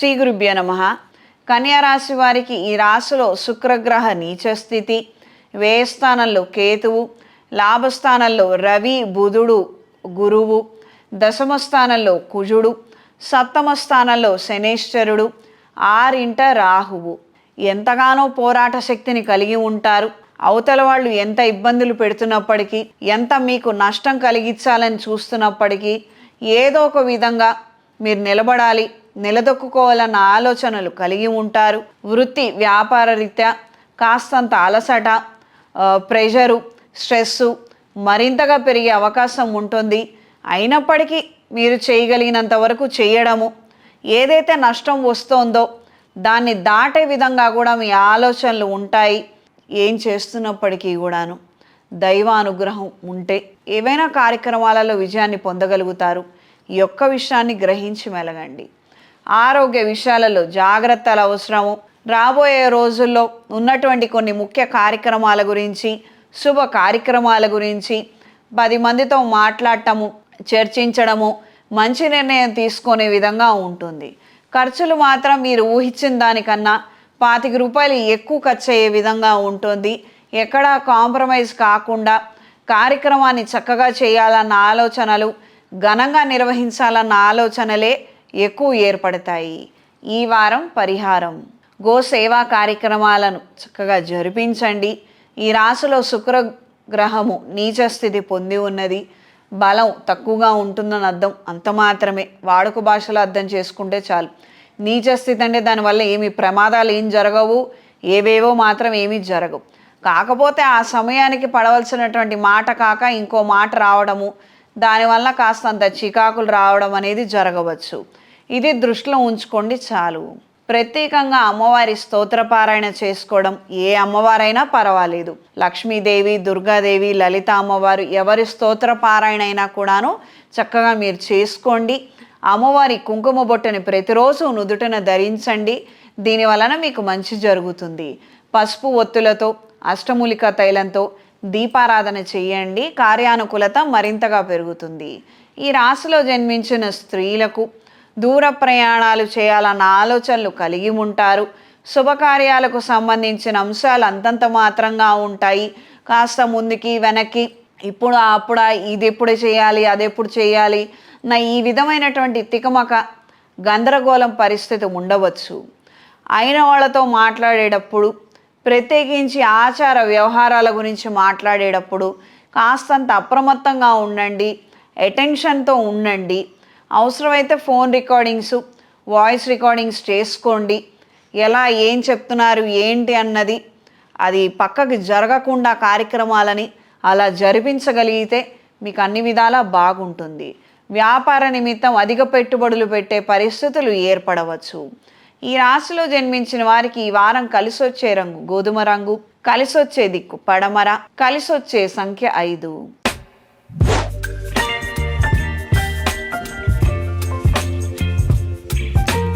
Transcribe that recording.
శ్రీ గురుభ్యో నమః. కన్యా రాశి వారికి ఈ రాశిలో శుక్రగ్రహ నీచ స్థితి, వ్యయస్థానంలో కేతువు, లాభస్థానంలో రవి బుధుడు గురువు, దశమ స్థానంలో కుజుడు, సప్తమ స్థానంలో శనేశ్వరుడు, ఆరింట రాహువు. ఎంతగానో పోరాట శక్తిని కలిగి ఉంటారు. అవతల వాళ్ళు ఎంత ఇబ్బందులు పెడుతున్నప్పటికీ, ఎంత మీకు నష్టం కలిగించాలని చూస్తున్నప్పటికీ ఏదో ఒక విధంగా మీరు నిలబడాలి, నిలదొక్కుకోవాలన్న ఆలోచనలు కలిగి ఉంటారు. వృత్తి వ్యాపార రీత్యా కాస్తంత అలసట, ప్రెషరు, స్ట్రెస్సు మరింతగా పెరిగే అవకాశం ఉంటుంది. అయినప్పటికీ మీరు చేయగలిగినంత వరకు చేయడము, ఏదైతే నష్టం వస్తోందో దాన్ని దాటే విధంగా కూడా మీ ఆలోచనలు ఉంటాయి. ఏం చేస్తున్నప్పటికీ కూడాను దైవానుగ్రహం ఉంటే ఏవైనా కార్యక్రమాలలో విజయాన్ని పొందగలుగుతారు. ఈ యొక్క విషయాన్ని గ్రహించి మెలగండి. ఆరోగ్య విషయాలలో జాగ్రత్తలు అవసరము. రాబోయే రోజుల్లో ఉన్నటువంటి కొన్ని ముఖ్య కార్యక్రమాల గురించి, శుభ కార్యక్రమాల గురించి 10 మందితో మాట్లాడటము, చర్చించడము, మంచి నిర్ణయం తీసుకునే విధంగా ఉంటుంది. ఖర్చులు మాత్రం మీరు ఊహించిన దానికన్నా 25 రూపాయలు ఎక్కువ ఖర్చు అయ్యే విధంగా ఉంటుంది. ఎక్కడా కాంప్రమైజ్ కాకుండా కార్యక్రమాన్ని చక్కగా చేయాలన్న ఆలోచనలు, ఘనంగా నిర్వహించాలన్న ఆలోచనలే ఎక్కువ ఏర్పడతాయి. ఈ వారం పరిహారం: గో సేవా కార్యక్రమాలను చక్కగా జరిపించండి. ఈ రాశిలో శుక్రగ్రహము నీచ స్థితి పొంది ఉన్నది. బలం తక్కువగా ఉంటుందని అర్థం, అంత మాత్రమే. వాడుక భాషలో అర్థం చేసుకుంటే చాలు. నీచ స్థితి అంటే దానివల్ల ఏమి ప్రమాదాలు ఏం జరగవు, ఏవేవో మాత్రం ఏమీ జరగవు. కాకపోతే ఆ సమయానికి పడవలసినటువంటి మాట కాక ఇంకో మాట రావడము, దానివల్ల కాస్తంత చికాకులు రావడం అనేది జరగవచ్చు. ఇది దృష్టిలో ఉంచుకోండి చాలు. ప్రత్యేకంగా అమ్మవారి స్తోత్రపారాయణ చేసుకోవడం, ఏ అమ్మవారైనా పర్వాలేదు. లక్ష్మీదేవి, దుర్గాదేవి, లలిత అమ్మవారు ఎవరి స్తోత్రపారాయణ అయినా కూడాను చక్కగా మీరు చేసుకోండి. అమ్మవారి కుంకుమ బొట్టుని ప్రతిరోజు నుదుటన ధరించండి. దీనివలన మీకు మంచి జరుగుతుంది. పసుపు ఒత్తులతో, అష్టమూలిక తైలంతో దీపారాధన చేయండి. కార్యానుకూలత మరింతగా పెరుగుతుంది. ఈ రాశిలో జన్మించిన స్త్రీలకు దూర ప్రయాణాలు చేయాలన్న ఆలోచనలు కలిగి ఉంటారు. శుభకార్యాలకు సంబంధించిన అంశాలు అంతంత మాత్రంగా ఉంటాయి. కాస్త ముందుకి వెనక్కి, ఇప్పుడు అప్పుడా, ఇది ఎప్పుడు చేయాలి, అది ఎప్పుడు చేయాలి నా ఈ విధమైనటువంటి తికమక గందరగోళం పరిస్థితి ఉండవచ్చు. అయిన వాళ్ళతో మాట్లాడేటప్పుడు, ప్రత్యేకించి ఆచార వ్యవహారాల గురించి మాట్లాడేటప్పుడు కాస్తంత అప్రమత్తంగా ఉండండి, అటెన్షన్తో ఉండండి. అవసరమైతే ఫోన్ రికార్డింగ్స్, వాయిస్ రికార్డింగ్స్ చేసుకోండి. ఎలా ఏం చెప్తున్నారు ఏంటి అన్నది అది పక్కకి జరగకుండా కార్యక్రమాలని అలా జరిపించగలిగితే మీకు అన్ని విధాలా బాగుంటుంది. వ్యాపార నిమిత్తం అధిక పెట్టుబడులు పెట్టే పరిస్థితులు ఏర్పడవచ్చు. ఈ రాశిలో జన్మించిన వారికి ఈ వారం కలిసొచ్చే రంగు గోధుమ రంగు, కలిసొచ్చే దిక్కు పడమర, కలిసొచ్చే సంఖ్య 5.